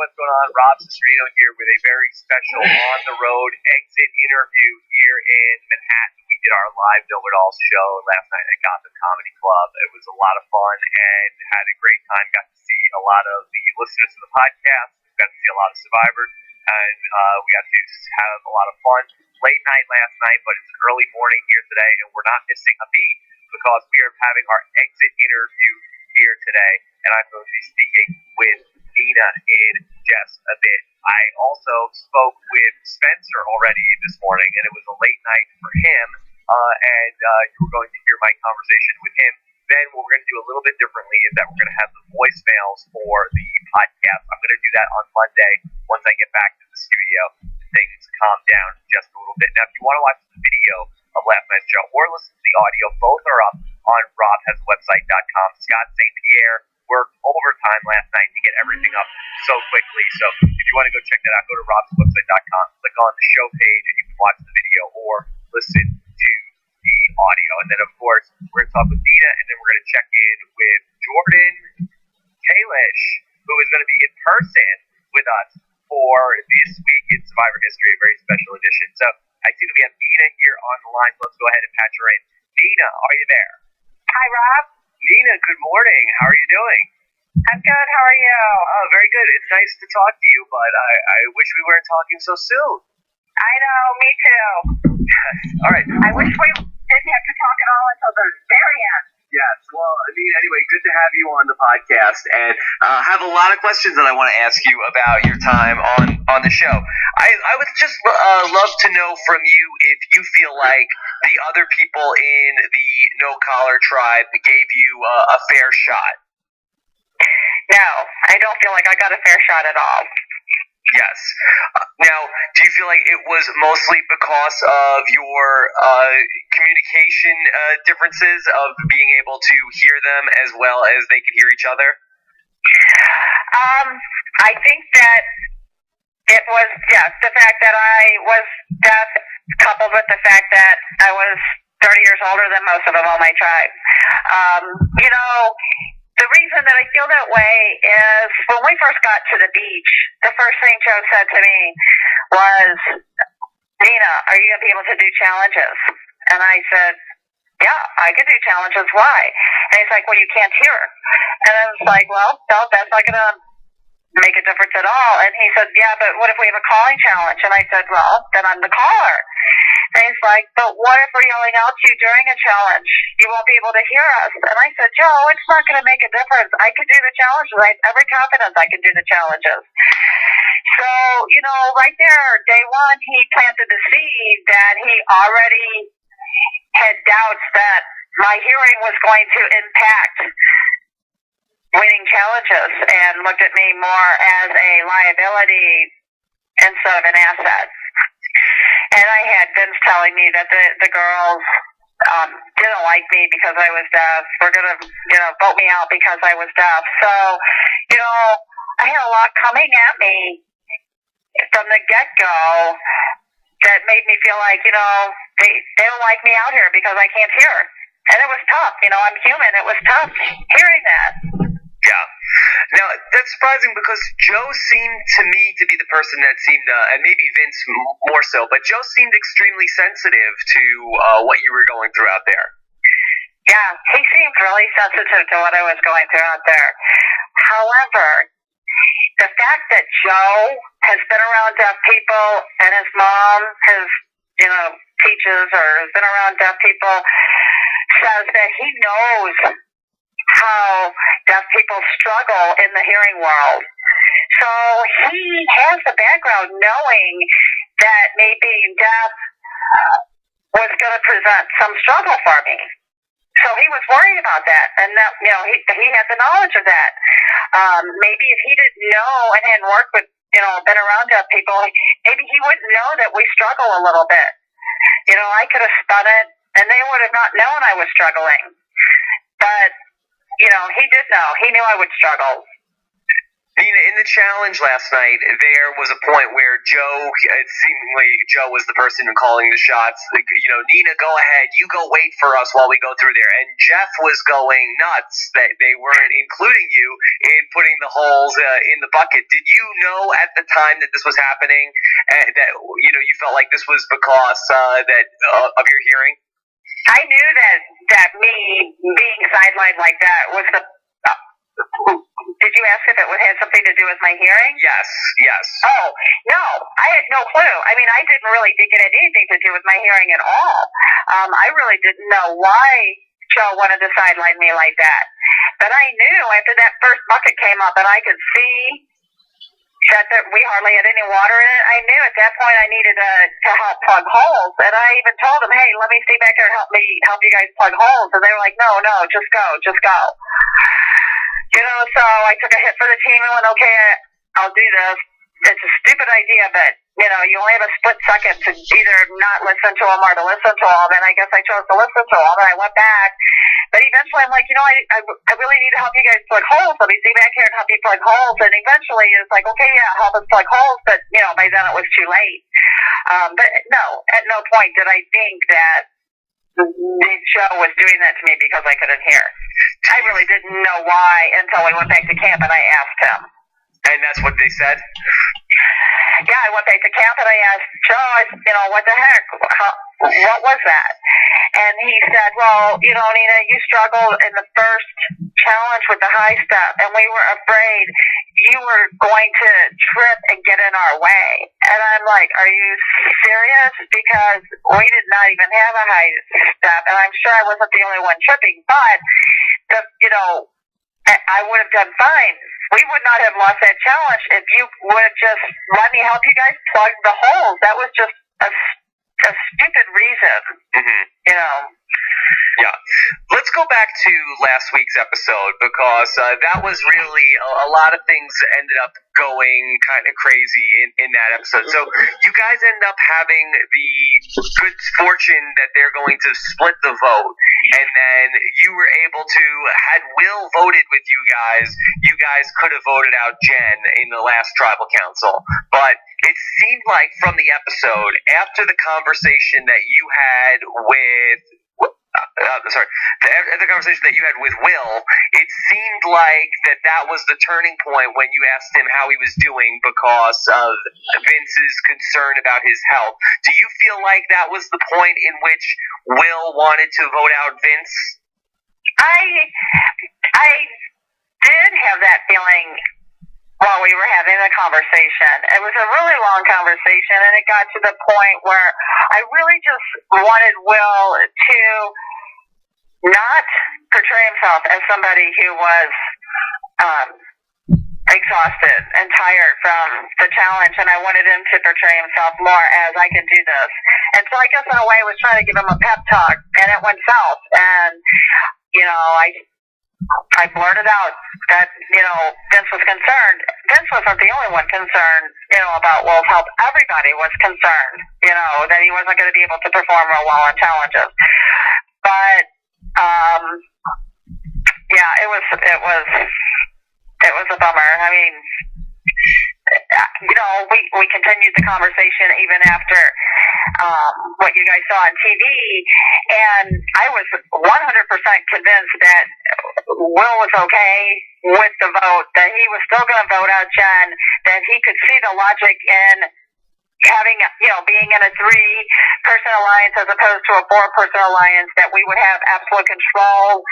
what's going on? Rob Cesternino here with a very special on-the-road exit interview here in Manhattan. We did our live Know It All show last night at Gotham Comedy Club. It was a lot of fun and had a great time. Got to see a lot of the listeners to the podcast. Got to see a lot of survivors, and we got to just have a lot of fun. Late night last night, but it's an early morning here today, and we're not missing a beat because we are having our exit interview here today, and I'm going to be speaking with Nina in just a bit. I also spoke with Spencer already this morning, and it was a late night for him, and you're going to hear my conversation with him. Then what we're going to do a little bit differently is that we're going to have the voicemails for the podcast. I'm going to do that on Monday once I get back to the studio and things calm down just a little bit. Now, if you want to watch the video of last night's show or listen to the audio, both are up on robhasawebsite.com. Scott St. Pierre worked overtime last night to get everything up so quickly. So if you want to go check that out, go to robhasawebsite.com, click on the show page, and you can watch the video or listen to the audio. And then, of course, we're going to talk with Nina, and then we're going to check in with Jordan Kalish, who is going to be in person with us for this week in Survivor History, a very special edition. So I see that we have Nina here on the line. Let's go ahead and patch her in. Nina, are you there? Hi, Rob. Nina, good morning. How are you doing? I'm good. How are you? Oh, very good. It's nice to talk to you, but I wish we weren't talking so soon. I know. Me too. Yes. All right. I wish we didn't have to talk at all until the very end. Yes. Well, anyway, good to have you on the podcast, and I have a lot of questions that I want to ask you about your time on the show. I would just love to know from you if you feel like the other people in the No Collar tribe gave you a fair shot. No, I don't feel like I got a fair shot at all. Yes. Now, do you feel like it was mostly because of your communication differences of being able to hear them as well as they could hear each other? I think that it was, yes, the fact that I was deaf coupled with the fact that I was 30 years older than most of them on my tribe. The reason that I feel that way is when we first got to the beach, the first thing Joe said to me was, Nina, are you going to be able to do challenges? And I said, yeah, I can do challenges. Why? And he's like, well, you can't hear. And I was like, well, no, that's not going to make a difference at all. And he said, yeah, but what if we have a calling challenge? And I said, well, then I'm the caller. And he's like, but what if we're yelling out to you during a challenge? You won't be able to hear us. And I said, Joe, it's not going to make a difference. I can do the challenges. I have every confidence I can do the challenges. So, right there, day one, he planted the seed that he already had doubts that my hearing was going to impact winning challenges and looked at me more as a liability instead of an asset. And I had Vince telling me that the girls didn't like me because I was deaf. Were going to, vote me out because I was deaf. So, I had a lot coming at me from the get-go that made me feel like, they don't like me out here because I can't hear. And it was tough. I'm human. It was tough hearing that. Yeah. Now, that's surprising because Joe seemed to me to be the person that seemed, and maybe Vince more so, but Joe seemed extremely sensitive to what you were going through out there. Yeah, he seemed really sensitive to what I was going through out there. However, the fact that Joe has been around deaf people and his mom has, teaches or has been around deaf people says that he knows how deaf people struggle in the hearing world. So he has the background knowing that me being deaf was going to present some struggle for me. So he was worried about that, and that he had the knowledge of that. Maybe if he didn't know and hadn't worked with been around deaf people, maybe he wouldn't know that we struggle a little bit. I could have spun it, and they would have not known I was struggling. But he did know. He knew I would struggle. Nina, in the challenge last night, there was a point where seemingly Joe was the person calling the shots. Nina, go ahead. You go wait for us while we go through there. And Jeff was going nuts that they weren't including you in putting the holes in the bucket. Did you know at the time that this was happening that you felt like this was because of your hearing? I knew that me being sidelined like that was the. Did you ask if it had something to do with my hearing? Yes. Oh, no, I had no clue. I mean, I didn't really think it had anything to do with my hearing at all. I really didn't know why Joe wanted to sideline me like that. But I knew after that first bucket came up and I could see that we hardly had any water in it, I knew at that point I needed to help plug holes. And I even told them, hey, let me stay back there and help you guys plug holes. And they were like, no, just go. So I took a hit for the team and went, okay, I'll do this. It's a stupid idea, but, you only have a split second to either not listen to them or to listen to them. And I guess I chose to listen to them, and I went back. But eventually I'm like, I really need to help you guys plug holes. Let me stay back here and help you plug holes. And eventually it's like, okay, yeah, help us plug holes. But, by then it was too late. But no, at no point did I think that Joe was doing that to me because I couldn't hear. I really didn't know why until we went back to camp and I asked him. And that's what they said? Yeah, I went back to camp and I asked Joe, what the heck? What was that? And he said, well, Nina, you struggled in the first challenge with the high step, and we were afraid you were going to trip and get in our way. And I'm like, are you serious? Because we did not even have a high step, and I'm sure I wasn't the only one tripping, but, I would have done fine. We would not have lost that challenge if you would have just let me help you guys plug the holes. That was just a stupid reason, Yeah. Let's go back to last week's episode because that was really a lot of things ended up going kind of crazy in that episode. So you guys end up having the good fortune that they're going to split the vote, and then you were able to, had Will voted with you guys could have voted out Jen in the last tribal council. But it seemed like from the episode, after the conversation that you had with the conversation that you had with Will, it seemed like that was the turning point when you asked him how he was doing because of Vince's concern about his health. Do you feel like that was the point in which Will wanted to vote out Vince? I did have that feeling while we were having the conversation. It was a really long conversation, and it got to the point where I really just wanted Will to not portray himself as somebody who was exhausted and tired from the challenge, and I wanted him to portray himself more as I can do this. And so I guess in a way I was trying to give him a pep talk, and it went south. And, I blurted out that, Vince was concerned. Vince wasn't the only one concerned, about Will's health. Everybody was concerned, that he wasn't going to be able to perform real well in challenges. But, yeah, it was a bummer. I mean, we continued the conversation even after what you guys saw on TV, and I was 100% convinced that Will was okay with the vote, that he was still going to vote out Jen, that he could see the logic in having, being in a 3-person alliance as opposed to a 4-person alliance, that we would have absolute control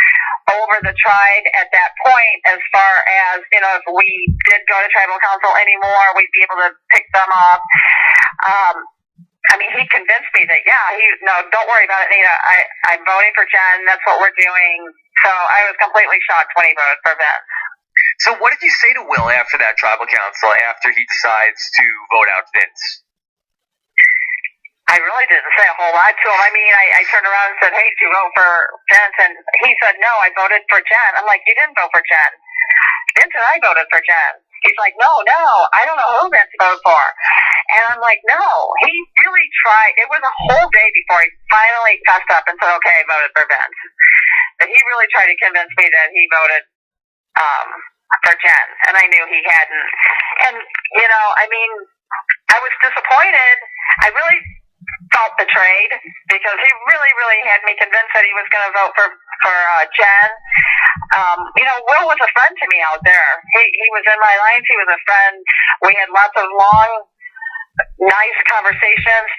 over the tribe at that point as far as, if we did go to tribal council anymore, we'd be able to pick them off. He convinced me that, don't worry about it, Nina. I'm voting for Jen. That's what we're doing. So I was completely shocked when he voted for Vince. So what did you say to Will after that tribal council, after he decides to vote out Vince? I really didn't say a whole lot to him. I turned around and said, hey, did you vote for Vince? And he said, no, I voted for Jen. I'm like, you didn't vote for Jen. Vince and I voted for Jen. He's like, no, I don't know who Vince voted for. And I'm like, no, he really tried. It was a whole day before he finally fessed up and said, okay, I voted for Vince. But he really tried to convince me that he voted for Jen, and I knew he hadn't. And, you know, I mean, I was disappointed. I really felt betrayed because he really had me convinced that he was going to vote for Jen. You know, Will was a friend to me out there. He was in my life. He was a friend. We had lots of long, nice conversations.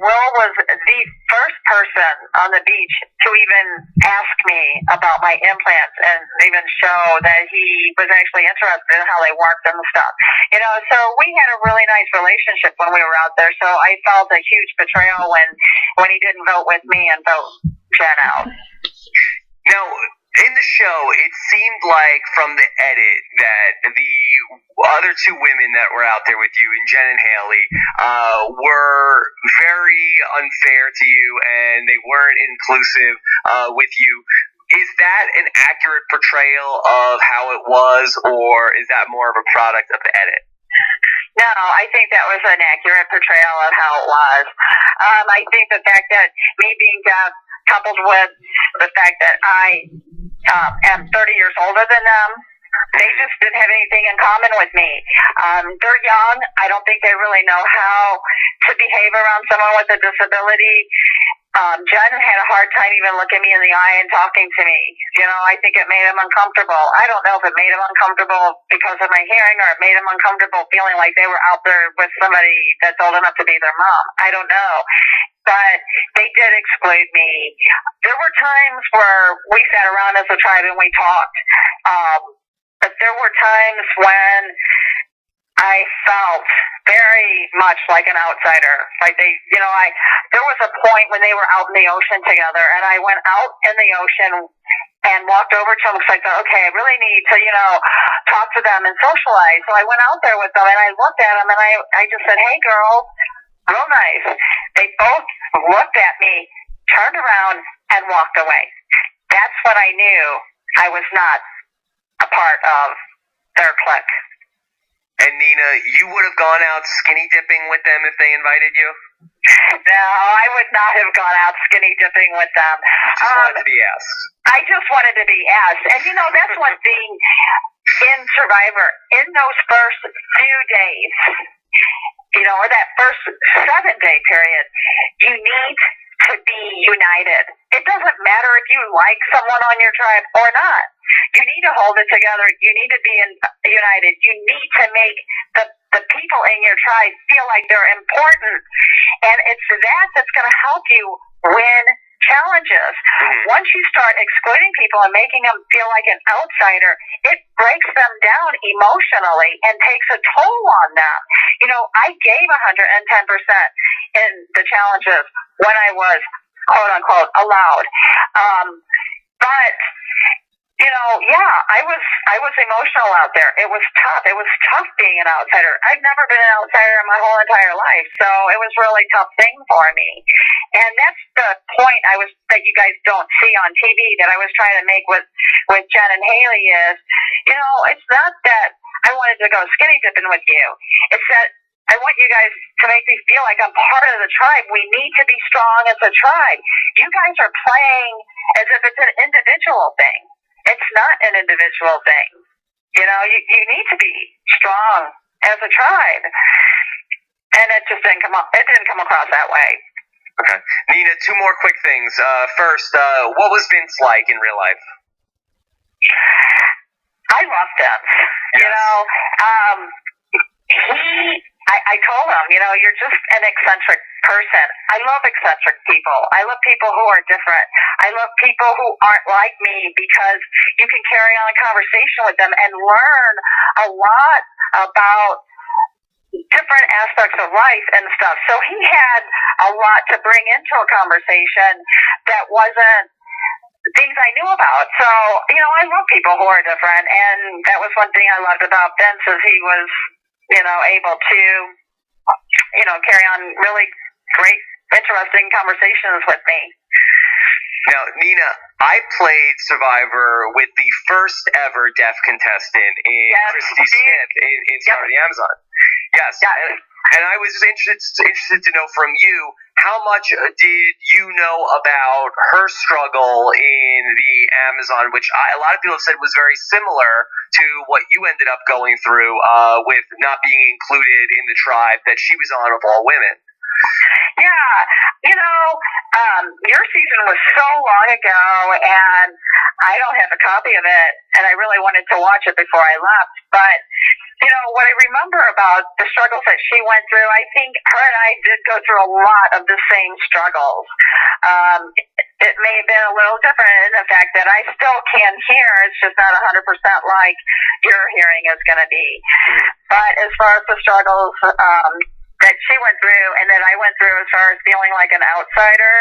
Will was the first person on the beach to even ask me about my implants and even show that he was actually interested in how they worked and stuff. You know, so we had a really nice relationship when we were out there. So I felt a huge betrayal when he didn't vote with me and vote Jen out. Now, in the show, it seemed like from the edit that the other two women that were out there with you, and Jen and Haley, were very unfair to you, and they weren't inclusive with you. Is that an accurate portrayal of how it was, or is that more of a product of the edit? No, I think that was an accurate portrayal of how it was. I think the fact that me being deaf, coupled with the fact that I am 30 years older than them, they just didn't have anything in common with me. They're young. I don't think they really know how to behave around someone with a disability. Jen had a hard time even looking me in the eye and talking to me. You know, I think it made him uncomfortable. I don't know if it made him uncomfortable because of my hearing or it made him uncomfortable feeling like they were out there with somebody that's old enough to be their mom. I don't know. But they did exclude me. There were times where we sat around as a tribe and we talked. But there were times when I felt very much like an outsider. Like there was a point when they were out in the ocean together, and I went out in the ocean and walked over to them because I thought, okay, I really need to, talk to them and socialize. So I went out there with them, and I looked at them, and I just said, hey, girls, real nice. They both looked at me, turned around, and walked away. That's when I knew I was not a part of their clique. And Nina, you would have gone out skinny dipping with them if they invited you? No, I would not have gone out skinny dipping with them. You just wanted to be asked. I just wanted to be asked. And that's one thing in Survivor. In those first few days, or that first 7-day period, you need to be united. It doesn't matter if you like someone on your tribe or not. You need to hold it together. You need to be united. You need to make the people in your tribe feel like they're important. And it's that's going to help you win challenges. Mm-hmm. Once you start excluding people and making them feel like an outsider, it breaks them down emotionally and takes a toll on them. I gave 110% in the challenges when I was, quote unquote, allowed. But I was emotional out there. It was tough. It was tough being an outsider. I've never been an outsider in my whole entire life, so it was a really tough thing for me. And that's the point that you guys don't see on TV that I was trying to make with Jen and Haley is, it's not that I wanted to go skinny dipping with you. It's that I want you guys to make me feel like I'm part of the tribe. We need to be strong as a tribe. You guys are playing as if it's an individual thing. It's not an individual thing. You need to be strong as a tribe. And it just didn't come across that way. Okay. Nina, 2 more quick things. First, what was Vince like in real life? I loved Vince. Yes. I told him, you're just an eccentric person. I love eccentric people. I love people who are different. I love people who aren't like me because you can carry on a conversation with them and learn a lot about different aspects of life and stuff. So he had a lot to bring into a conversation that wasn't things I knew about. So, I love people who are different, and that was one thing I loved about Vince is he was able to, carry on really great, interesting conversations with me. Now, Nina, I played Survivor with the first ever deaf contestant in Christy Smith in Star of the Amazon. Yes. And I was interested to know from you, how much did you know about her struggle in the Amazon, which a lot of people have said was very similar to what you ended up going through with not being included in the tribe that she was on of all women? Yeah, your season was so long ago, and I don't have a copy of it, and I really wanted to watch it before I left. But, what I remember about the struggles that she went through, I think her and I did go through a lot of the same struggles. It may have been a little different in the fact that I still can hear. It's just not 100% like your hearing is going to be. But as far as the struggles that she went through and that I went through as far as feeling like an outsider,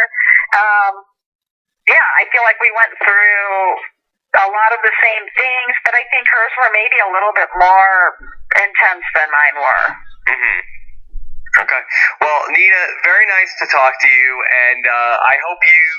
I feel like we went through a lot of the same things, but I think hers were maybe a little bit more intense than mine were. Mm-hmm. Okay. Well, Nina, very nice to talk to you, and I hope you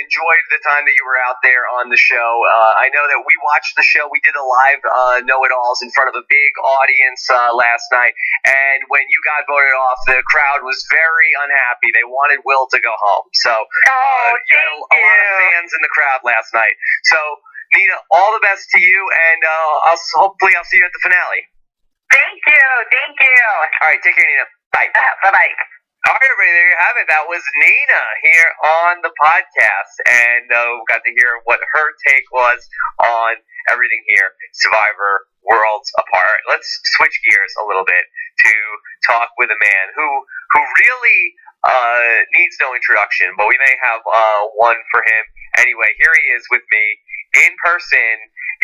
enjoyed the time that you were out there on the show. I know that we watched the show. We did a live Know-It-Alls in front of a big audience last night, and when you got voted off, the crowd was very unhappy. They wanted Will to go home. So you had a lot of fans in the crowd last night. So, Nina, all the best to you, and hopefully I'll see you at the finale. Thank you. All right, take care, Nina. Bye. Bye-bye. All right, everybody, there you have it. That was Nina here on the podcast, and we got to hear what her take was on everything here, Survivor Worlds Apart. Let's switch gears a little bit to talk with a man who really needs no introduction, but we may have one for him. Anyway, here he is with me in person.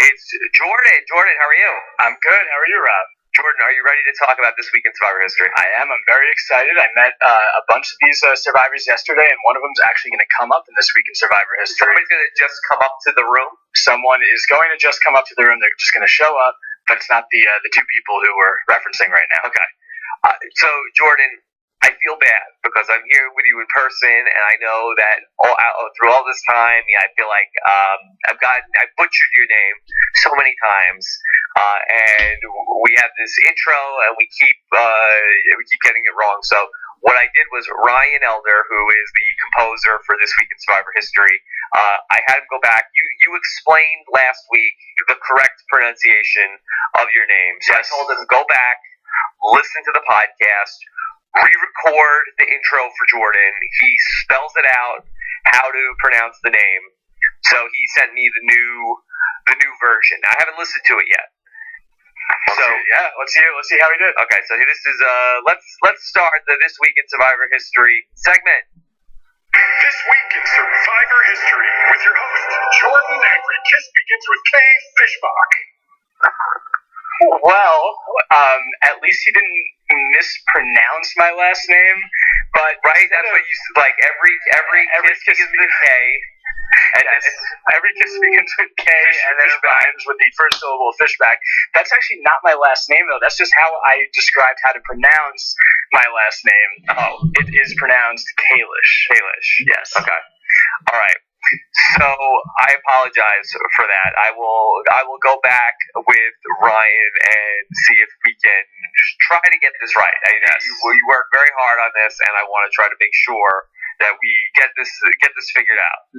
It's Jordan. Jordan, how are you? I'm good. How are you, Rob? Jordan, are you ready to talk about this week in Survivor history? I am. I'm very excited. I met a bunch of these survivors yesterday, and one of them is actually going to come up in this week in Survivor history. Somebody's going to just come up to the room? Someone is going to just come up to the room. They're just going to show up, but it's not the two people who we're referencing right now. Okay. So, Jordan, I feel bad because I'm here with you in person, and I know that through all this time, I feel like I butchered your name so many times, and we have this intro, and we keep getting it wrong. So what I did was Ryan Elder, who is the composer for This Week in Survivor History, I had him go back. You explained last week the correct pronunciation of your name, so yes. I told him go back, listen to the podcast, re-record the intro for Jordan. He spells it out how to pronounce the name. So he sent me the new version. I haven't listened to it yet. Let's see how he did. Okay, so this is let's start the This Week in Survivor History segment. This Week in Survivor History with your host Jordan. Every kiss begins with K. Fishbach. Well, at least he didn't mispronounce my last name, but right, that's what you like. Every kiss begins with K, and every kiss begins with K, and then it rhymes with the first syllable of Fishback. That's actually not my last name, though. That's just how I described how to pronounce my last name. Oh, it is pronounced Kalish. Kalish. Yes. Okay. All right. So I apologize for that. I will go back with Ryan and see if we can just try to get this right. You work very hard on this, and I want to try to make sure that we get this figured out.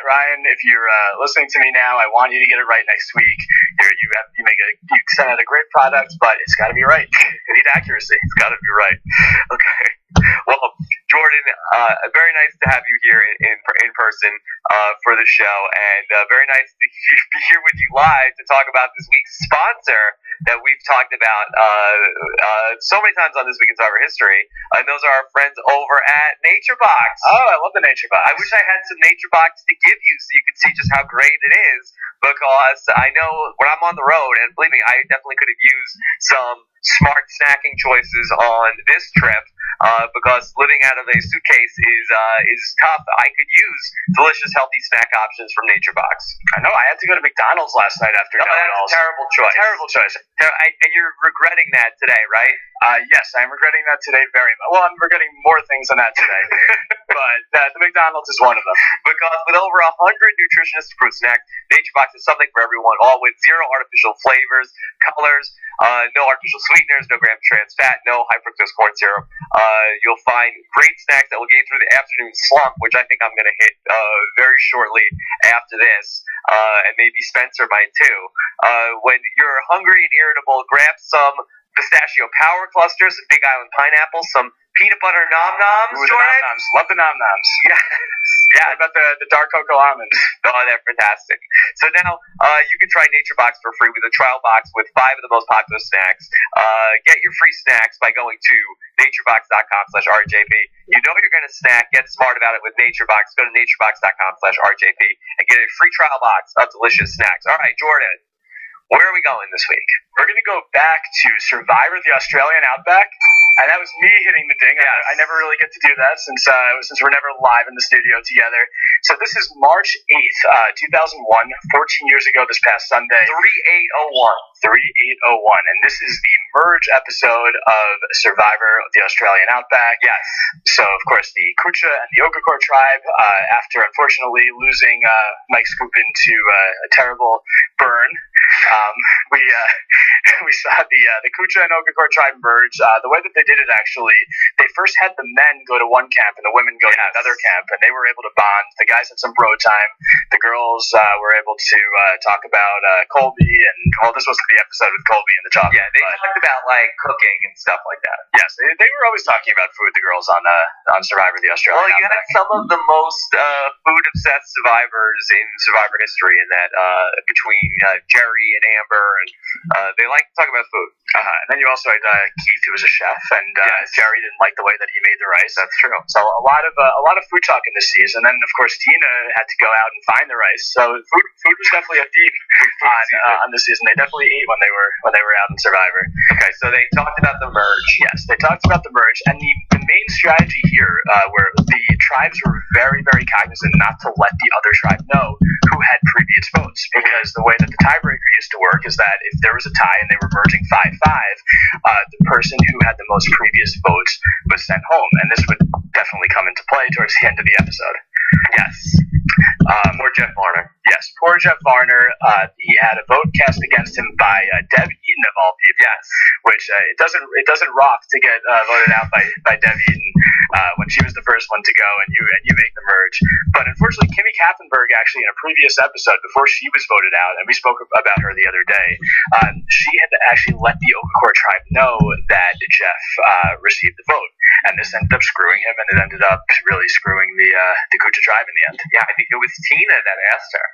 Ryan, if you're listening to me now, I want you to get it right next week. You send out a great product, but it's got to be right. You need accuracy. It's got to be right. Okay. Well, Jordan, very nice to have you here in person for the show, and very nice to be here with you live to talk about this week's sponsor that we've talked about so many times on This Week in Survivor History, and those are our friends over at NatureBox. Oh, I love the NatureBox. I wish I had some NatureBox to give you so you could see just how great it is, because I know when I'm on the road, and believe me, I definitely could have used some smart snacking choices on this trip, because living out of a suitcase is tough. I could use delicious, healthy snack options from NatureBox. I know. I had to go to McDonald's last night after Know-It-Alls. That's a terrible choice. Terrible choice. And you're regretting that today, right? Yes, I'm regretting that today very much. Well, I'm regretting more things than that today, but the McDonald's is one of them. Because with over 100 nutritious fruit snacks, NatureBox is something for everyone, all with zero artificial flavors, colors, no artificial sweeteners, no grams of trans fat, no high fructose corn syrup. You'll find great snacks that will get you through the afternoon slump, which I think I'm going to hit very shortly after this, and maybe Spencer might too. When you're hungry and irritable, grab some pistachio power clusters, some Big Island pineapple, some peanut butter nom-noms, Ooh, the Jordan? nom-noms. Love the nom-noms. Yes. Yeah, what about the dark cocoa almonds? Oh, they're fantastic. So now you can try NatureBox for free with a trial box with 5 of the most popular snacks. Get your free snacks by going to naturebox.com/RJP. You know you're going to snack. Get smart about it with NatureBox. Go to naturebox.com/RJP and get a free trial box of delicious snacks. All right, Jordan, where are we going this week? We're going to go back to Survivor the Australian Outback. And that was me hitting the ding. Yes. I never really get to do that since we're never live in the studio together. So this is March 8th, 2001, 14 years ago this past Sunday. 3801. 3801. And this is the merge episode of Survivor the Australian Outback. Yes. So, of course, the Kucha and the Ogakor tribe, after unfortunately losing Mike Scoop into a terrible burn, we saw the Kucha and Ogakor tribe merge. The way that they did it, actually, they first had the men go to one camp and the women go to another camp, and they were able to bond. The guys had some bro time. The girls were able to talk about Colby, and this wasn't the episode with Colby and the chocolate. Yeah, they talked about like cooking and stuff like that. Yes, they were always talking about food. The girls on Survivor the Australian. Well, you had some of the most food-obsessed survivors in Survivor history, in that between Jerry and Amber, and they like to talk about food. And then you also had Keith, who was a chef, and Jerry didn't like the way that he made the rice. That's true. So a lot of food talk in this season. And then, of course, Tina had to go out and find the rice. So food was definitely a theme on this season. They definitely ate when they were out in Survivor. Okay, so they talked about the merge. Yes, they talked about the merge, and the main strategy here, where the tribes were very, very cognizant not to let the other tribe know who had previous votes, because the way that the tiebreaker used to work is that if there was a tie and they were merging 5-5, the person who had the most previous votes was sent home, and this would definitely come into play towards the end of the episode. Yes. Poor Jeff Varner. Yes, poor Jeff Varner. He had a vote cast against him by Deb Eaton, of all people. Yes. Which it doesn't rock to get voted out by Deb Eaton when she was the first one to go, and you make the merge. But unfortunately, Kimmy Katzenberg, actually in a previous episode before she was voted out, and we spoke about her the other day, she had to actually let the Ogakor tribe know that Jeff received the vote, and this ended up screwing him, and it ended up really screwing the Kucha tribe in the end. Yeah, I think it was Tina that asked her.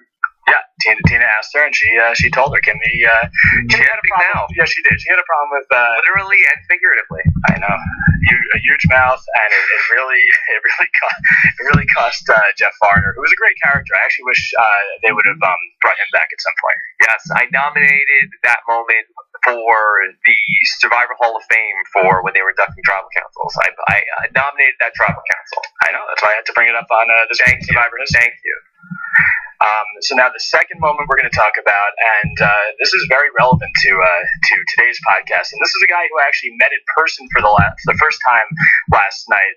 Yeah, Tina asked her, and she told her, Kimmy she had a big mouth. Yeah, she did. She had a problem with literally and figuratively. I know, a huge mouth, and it really cost Jeff Varner, who was a great character. I actually wish they would have brought him back at some point. Yes, I nominated that moment for the Survivor Hall of Fame for when they were inducting tribal councils. I nominated that tribal council. I know, that's why I had to bring it up on this Survivor history. Thank you. So now the second moment we're going to talk about, and this is very relevant to today's podcast, and this is a guy who I actually met in person for the first time last night.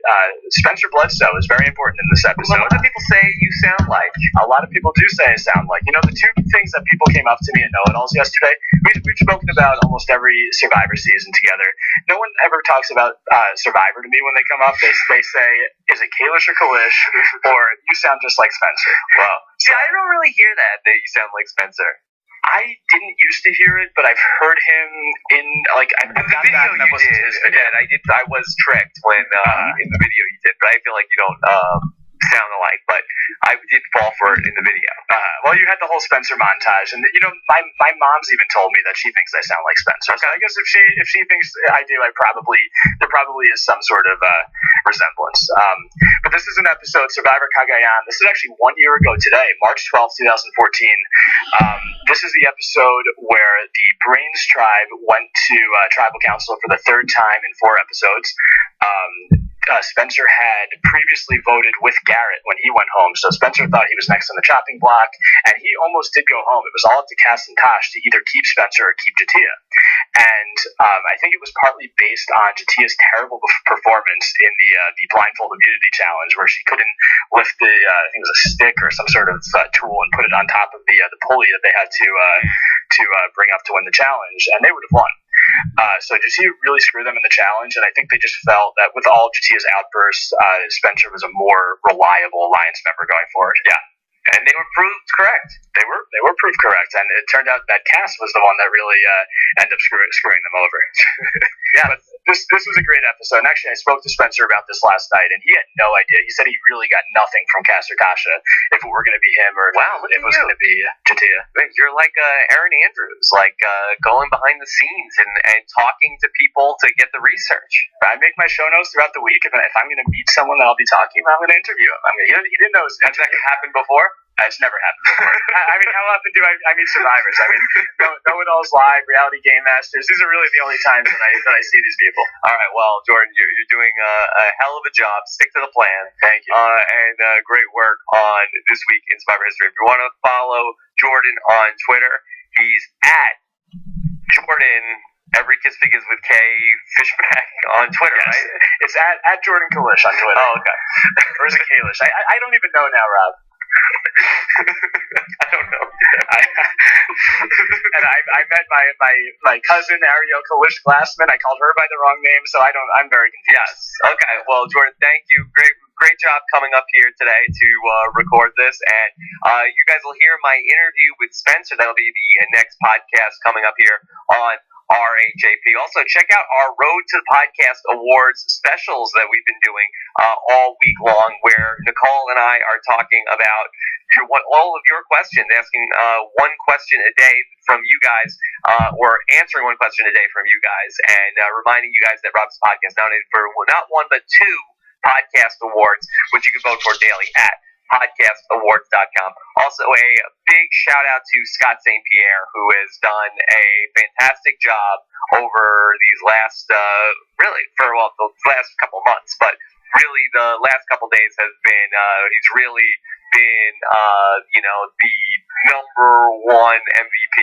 Spencer Bledsoe is very important in this episode. A lot of people say you sound like. A lot of people do say I sound like. The two things that people came up to me at Know-It-Alls yesterday, we've spoken about almost every Survivor season together. No one ever talks about Survivor to me when they come up. They say, is it Kalish or Kalish, or you sound just like Spencer. Well, see, I don't really hear that you sound like Spencer. I didn't used to hear it, but I've heard him in the video you did. I was tricked when in the video you did, but I feel like you don't sound alike. But I did fall for it in the video. Well, you had the whole Spencer montage, and my mom's even told me that she thinks I sound like Spencer. So I guess if she thinks I do, there probably is some sort of resemblance. But this is an episode, Survivor Cagayan. This is actually 1 year ago today, March 12th, 2014. This is the episode where the Brains tribe went to tribal council for the third time in 4 episodes. Spencer had previously voted with Garrett when he went home, so Spencer thought he was next on the chopping block, and he almost did go home. It was all up to Cass and Tosh to either keep Spencer or keep Jatia. And I think it was partly based on Jatia's terrible performance in the blindfold immunity challenge, where she couldn't lift the I think it was a stick or some sort of tool and put it on top of the pulley that they had to bring up to win the challenge, and they would have won. So Jatia really screwed them in the challenge, and I think they just felt that with all of Jatia's outbursts, Spencer was a more reliable Alliance member going forward. Yeah. And they were proved correct. They were proved correct, and it turned out that Cass was the one that really ended up screwing them over. Yeah. But this was a great episode. And actually, I spoke to Spencer about this last night, and he had no idea. He said he really got nothing from Cass or Tasha, if it were going to be him or if it was going to be Jatia. You're like Aaron Andrews, like going behind the scenes and talking to people to get the research. I make my show notes throughout the week. If I'm going to meet someone that I'll be talking about, I'm going to interview him. He didn't know. Has that happened before? It's never happened before. I mean, how often do I meet survivors? I mean, Know It All's Live, Reality Game Masters. These are really the only times that I see these people. All right, well, Jordan, you're doing a hell of a job. Stick to the plan. Thank you. And great work on This Week in Survivor History. If you want to follow Jordan on Twitter, he's at Jordan. Every Kiss Begins with K Fishback on Twitter, yes. Right? It's at Jordan Kalish on Twitter. Oh, okay. Or is it Kalish? I don't even know now, Rob. I don't know. And I met my cousin Ariel Kalish Glassman. I called her by the wrong name, so I'm very confused. Yes. Okay. Well, Jordan, thank you. Great job coming up here today to record this, and you guys will hear my interview with Spencer. That'll be the next podcast coming up here on RHAP. Also, check out our Road to the Podcast Awards specials that we've been doing all week long, where Nicole and I are talking about all of your questions, asking one question a day from you guys, or answering one question a day from you guys, and reminding you guys that Rob's Podcast nominated for not one but two podcast awards, which you can vote for daily at podcastawards.com. Also, a big shout out to Scott St. Pierre, who has done a fantastic job over these last, the last couple months, but really the last couple days has been, he's really been, the number one MVP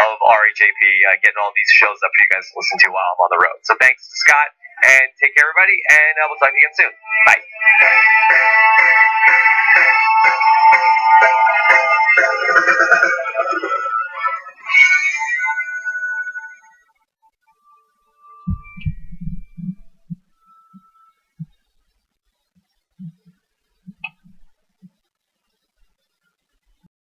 of RHAP, getting all these shows up for you guys to listen to while I'm on the road. So thanks to Scott, and take care, everybody, and we'll talk to you again soon. Bye.